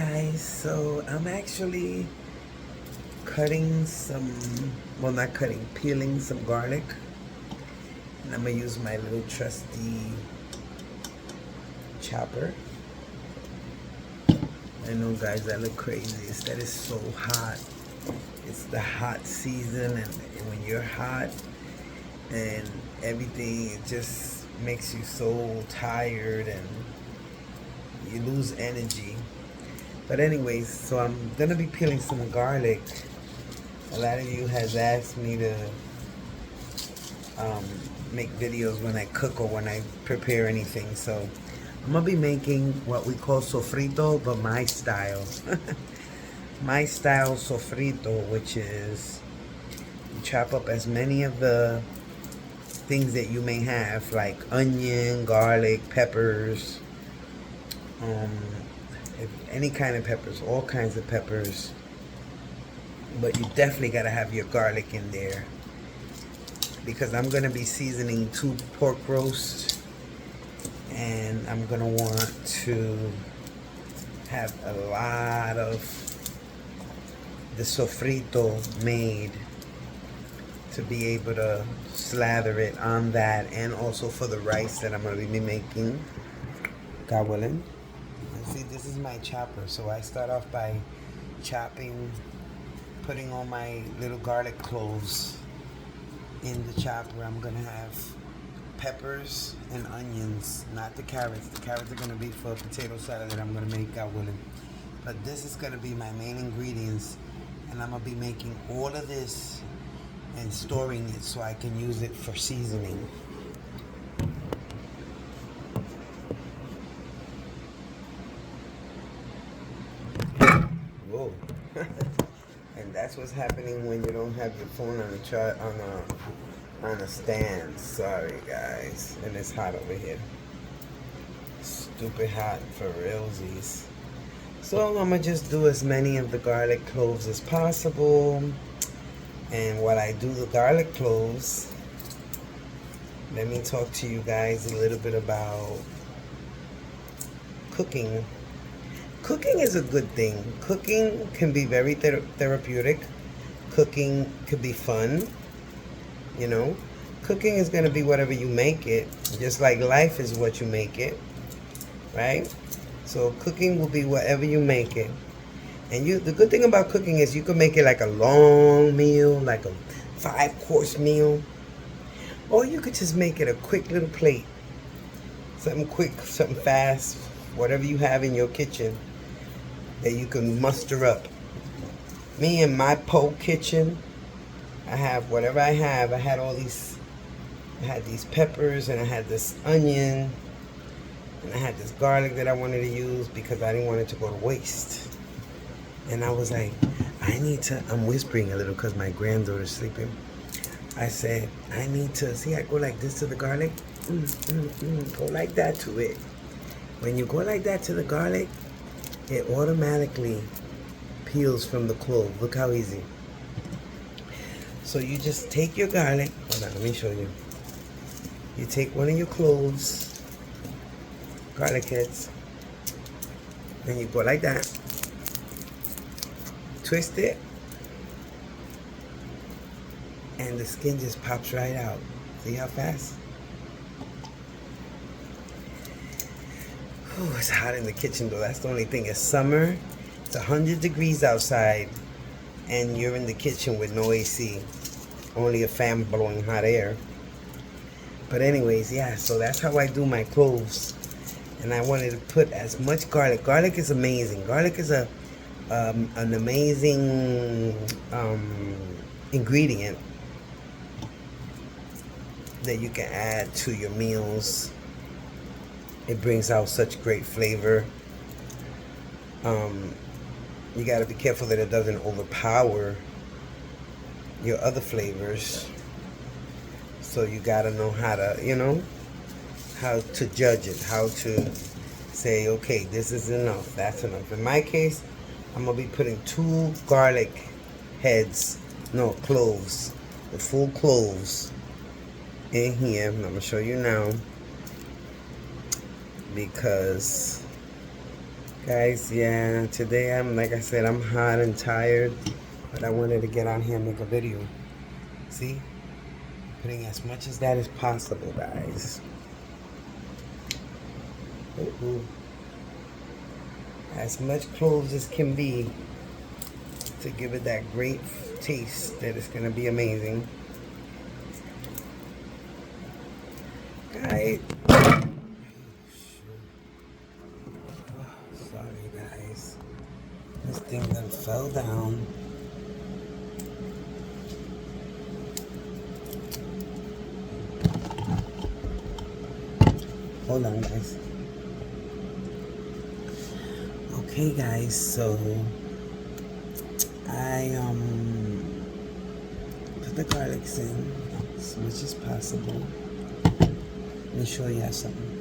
Guys, so I'm actually cutting some, well, not cutting, peeling some garlic, and I'm gonna use my little trusty chopper. I know, guys, I look crazy. It's that it's so hot. It's the hot season, and when you're hot and everything, it just makes you so tired and you lose energy. But anyways, so I'm gonna be peeling some garlic. A lot of you has asked me to um, make videos when I cook or when I prepare anything. So I'm gonna be making what we call sofrito, but my style. My style sofrito, which is you chop up as many of the things that you may have, like onion, garlic, peppers, if any kind of peppers, all kinds of peppers. But you definitely gotta have your garlic in there because I'm gonna be seasoning 2 pork roasts, and I'm gonna want to have a lot of the sofrito made to be able to slather it on that, and also for the rice that I'm gonna be making, God willing. And see, this is my chopper, so I start off by chopping, putting all my little garlic cloves in the chopper. I'm gonna have peppers and onions, not the carrots. The carrots are gonna be for a potato salad that I'm gonna make, God willing. But this is gonna be my main ingredients, and I'm gonna be making all of this and storing it so I can use it for seasoning. Whoa. And that's what's happening when you don't have your phone on a stand. Sorry, guys. And it's hot over here. Stupid hot for realsies. So I'm gonna just do as many of the garlic cloves as possible. And while I do the garlic cloves, let me talk to you guys a little bit about cooking. Cooking is a good thing. Cooking can be very therapeutic. Cooking could be fun, you know. Cooking is going to be whatever you make it, just like life is what you make it, right? So cooking will be whatever you make it. And the good thing about cooking is you can make it like a long meal, like a 5-course meal. Or you could just make it a quick little plate. Something quick, something fast, whatever you have in your kitchen that you can muster up. Me in my pole kitchen, I have whatever I have. I had these peppers, and I had this onion, and I had this garlic that I wanted to use because I didn't want it to go to waste. And I was like, I'm whispering a little because my granddaughter's sleeping. I said, I need to, see, I go like this to the garlic. Go like that to it. When you go like that to the garlic, it automatically peels from the clove. Look how easy. So you just take your garlic. Hold on, let me show you. You take one of your cloves, garlic heads, and you go like that. Twist it, and the skin just pops right out. See how fast? Oh, it's hot in the kitchen though. That's the only thing. It's summer. It's 100 degrees outside, and you're in the kitchen with no AC. Only a fan blowing hot air. But anyways, yeah, so that's how I do my cloves. And I wanted to put as much garlic. Garlic is amazing. Garlic is an amazing ingredient that you can add to your meals. It brings out such great flavor. You got to be careful that it doesn't overpower your other flavors. So you got to know how to, how to judge it, how to say, okay, this is enough, that's enough. In my case, I'm going to be putting 2 garlic heads, no, cloves, the full cloves in here. I'm going to show you now because Guys, yeah, today like I said, I'm hot and tired, but I wanted to get on here and make a video. See? Putting as much as that as possible, guys. Ooh. As much cloves as can be to give it that great taste that it's going to be amazing. Guys. Sorry, guys. This thing then fell down. Hold on, guys. Okay, guys, so I put the garlics in as much as possible. Let me show you something.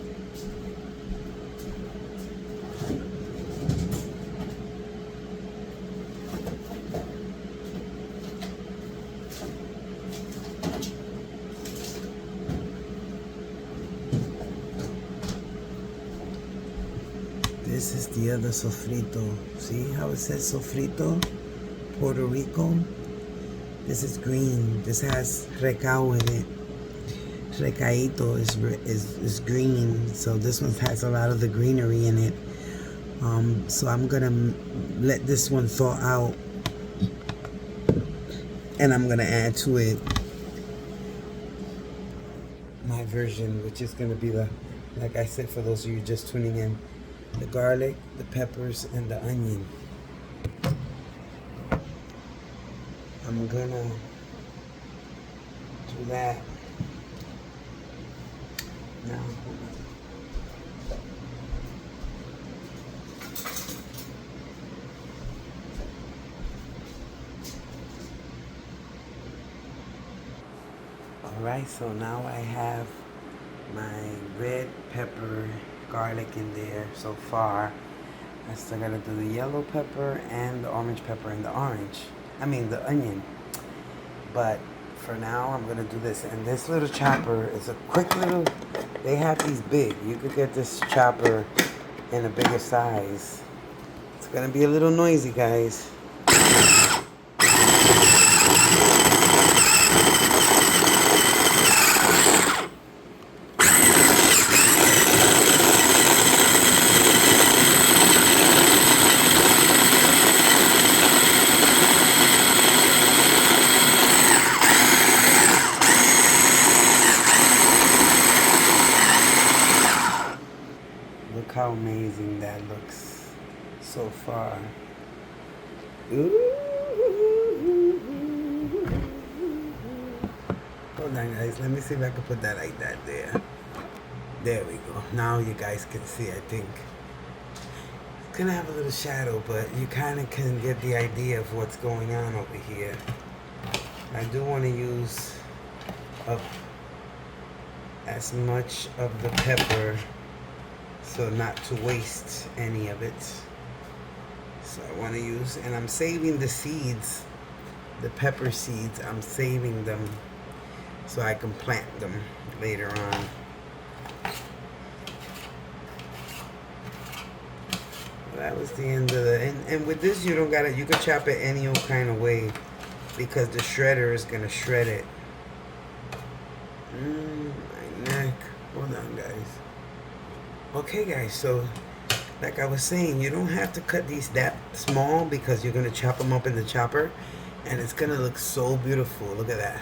This is the other sofrito. See how it says sofrito? Puerto Rico. This is green. This has recao in it. Recaito is green. So this one has a lot of the greenery in it. So I'm gonna let this one thaw out, and I'm gonna add to it my version, which is gonna be like I said, for those of you just tuning in, the garlic, the peppers, and the onion. I'm gonna do that now. Alright, so now I have my red pepper, garlic in there so far. I still gotta do the yellow pepper and the orange pepper and the the onion. But for now, I'm gonna do this. And this little chopper is a quick little, they have these big. You could get this chopper in a bigger size. It's gonna be a little noisy, guys. Look how amazing that looks so far. Ooh. Hold on, guys. Let me see if I can put that like that there. There we go. Now you guys can see, I think. It's gonna have a little shadow, but you kind of can get the idea of what's going on over here. I do want to use up as much of the pepper, so not to waste any of it. So I want to use, and I'm saving the seeds, the pepper seeds, I'm saving them so I can plant them later on. That was the end of the, and with this you don't gotta, you can chop it any old kind of way because the shredder is gonna shred it. My neck. Hold on, guys. Okay, guys, so like I was saying, you don't have to cut these that small because you're gonna chop them up in the chopper and it's gonna look so beautiful. Look at that.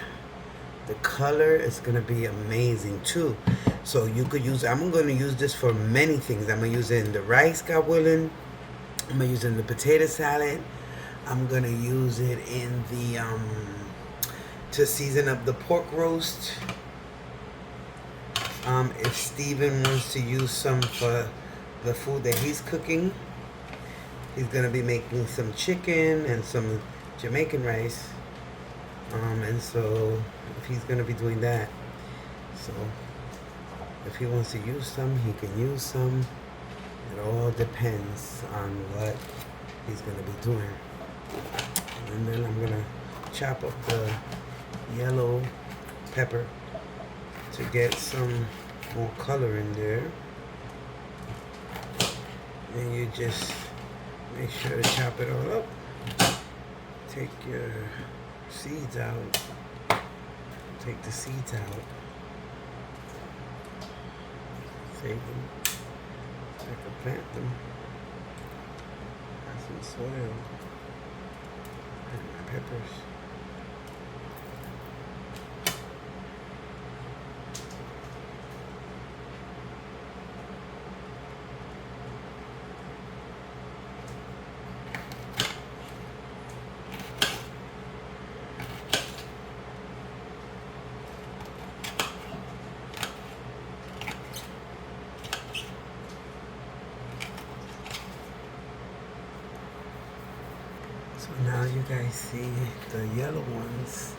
The color is gonna be amazing too. So you could use, I'm gonna use this for many things. I'm gonna use it in the rice, God willing. I'm gonna use it in the potato salad. I'm gonna use it in the to season up the pork roast. If Steven wants to use some for the food that he's cooking, he's gonna be making some chicken and some Jamaican rice. And so if he's gonna be doing that, so if he wants to use some, he can use some. It all depends on what he's gonna be doing. And then I'm gonna chop up the yellow pepper to get some more color in there. And you just make sure to chop it all up. Take your seeds out. Take the seeds out. Save them. I can plant them. Got some soil. And my peppers. So now you guys see the yellow ones,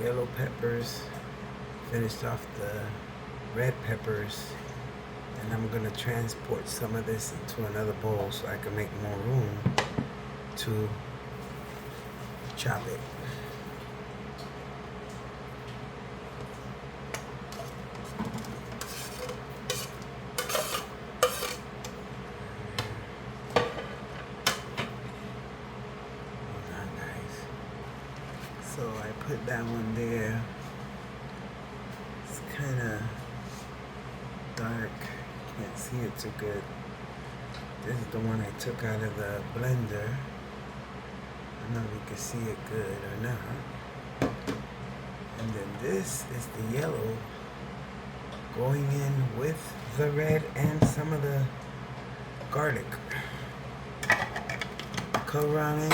yellow peppers, finished off the red peppers, and I'm gonna transport some of this into another bowl so I can make more room to chop it. So I put that one there. It's kind of dark. Can't see it too good. This is the one I took out of the blender. I don't know if you can see it good or not. And then this is the yellow going in with the red and some of the garlic. Cover on it.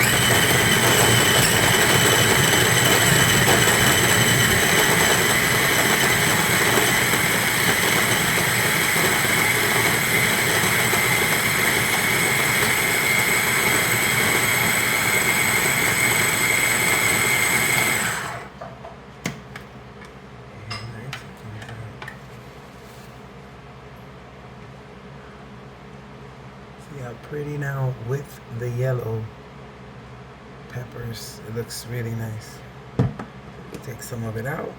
See how pretty now with the yellow peppers. It looks really nice. Take some of it out.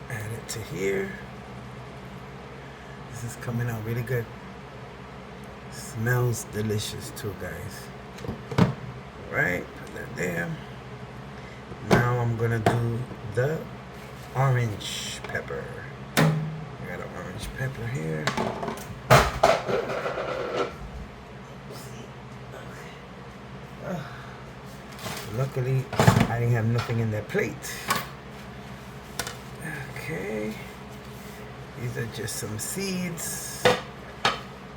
Add it to here. This is coming out really good. Smells delicious too, guys. Alright, put that there. Now I'm gonna do the orange pepper. I got an orange pepper here. Luckily, I didn't have nothing in that plate. Okay. These are just some seeds.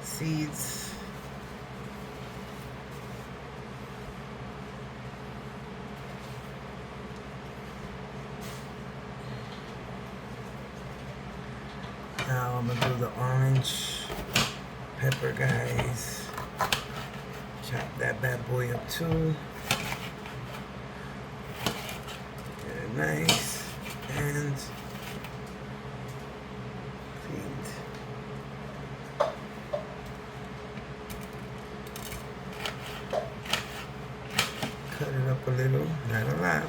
Seeds. Now I'm gonna do the orange pepper, guys. Chop that bad boy up too. Nice and cleaned. Cut it up a little, not a lot,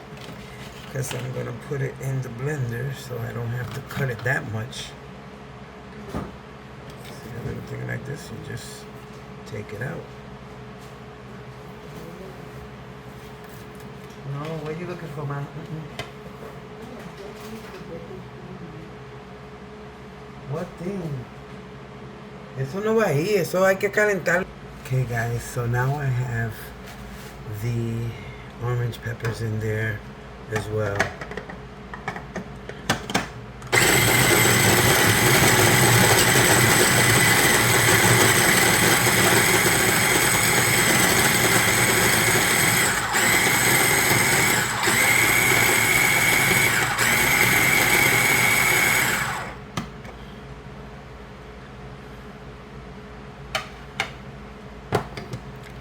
because I'm going to put it in the blender so I don't have to cut it that much. See a little thing like this, you just take it out. No, what are you looking for, man? What thing? Eso no va ahí, eso hay que calentar. Okay, guys, so now I have the orange peppers in there as well.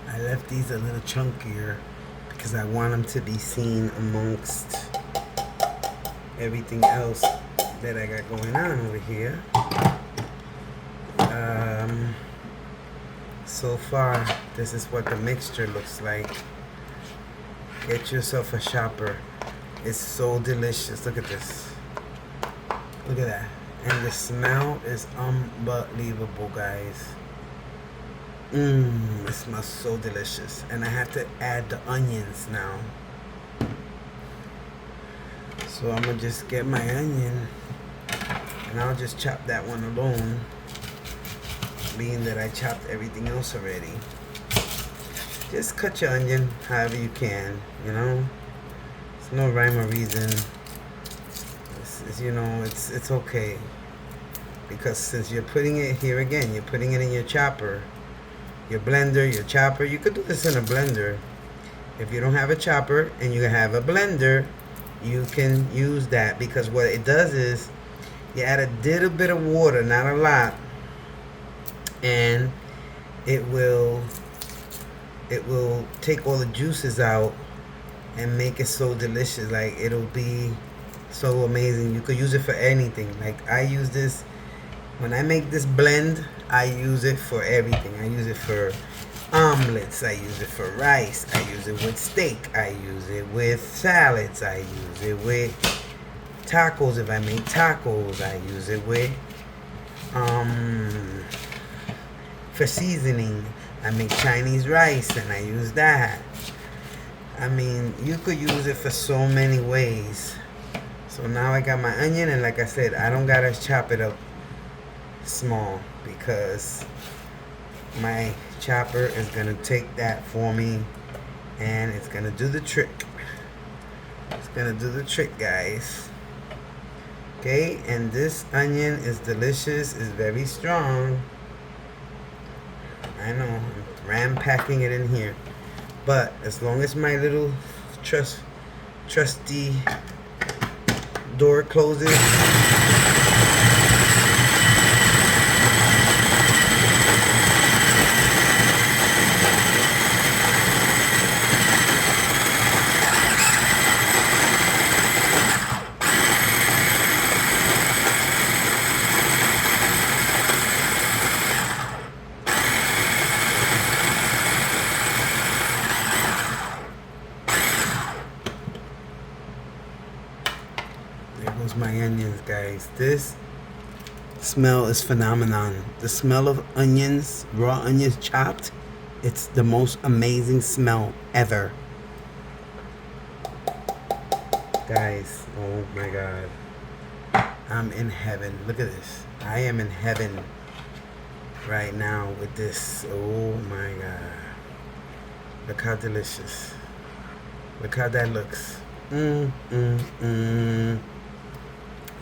I left these a little chunkier because I want them to be seen amongst everything else that I got going on over here. So far, this is what the mixture looks like. Get yourself a shopper. It's so delicious. Look at this. Look at that. And the smell is unbelievable, guys. Mmm, it smells so delicious. And I have to add the onions now. So I'm gonna just get my onion and I'll just chop that one alone, being that I chopped everything else already. Just cut your onion however you can, you know. There's no rhyme or reason. It's okay. Because since you're putting it here again, you're putting it in your chopper, your blender, your chopper. You could do this in a blender. If you don't have a chopper and you have a blender, you can use that, because what it does is you add a little bit of water, not a lot, and it will take all the juices out and make it so delicious. Like, it'll be so amazing. You could use it for anything. Like, I use this when I make this blend. I use it for everything. I use it for omelets, I use it for rice, I use it with steak, I use it with salads, I use it with tacos. If I make tacos, I use it with for seasoning. I make Chinese rice and I use that. I mean, you could use it for so many ways. So now I got my onion, and like I said, I don't gotta chop it up small, because my chopper is gonna take that for me, and it's gonna do the trick. It's gonna do the trick, guys. Okay, and this onion is delicious, is very strong. I know, I'm ram-packing it in here, but as long as my little trusty door closes, there goes my onions, guys. This smell is phenomenon. The smell of onions, raw onions chopped, it's the most amazing smell ever. Guys, oh my God. I'm in heaven. Look at this. I am in heaven right now with this. Oh my God. Look how delicious. Look how that looks.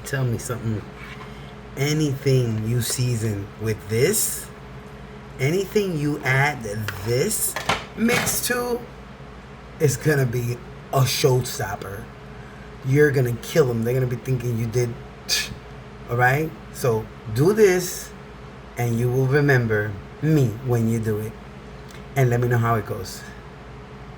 Tell me something. Anything you season with this, anything you add this mix to, is gonna be a showstopper. You're gonna kill them. They're gonna be thinking you did. All right. So do this, and you will remember me when you do it. And let me know how it goes.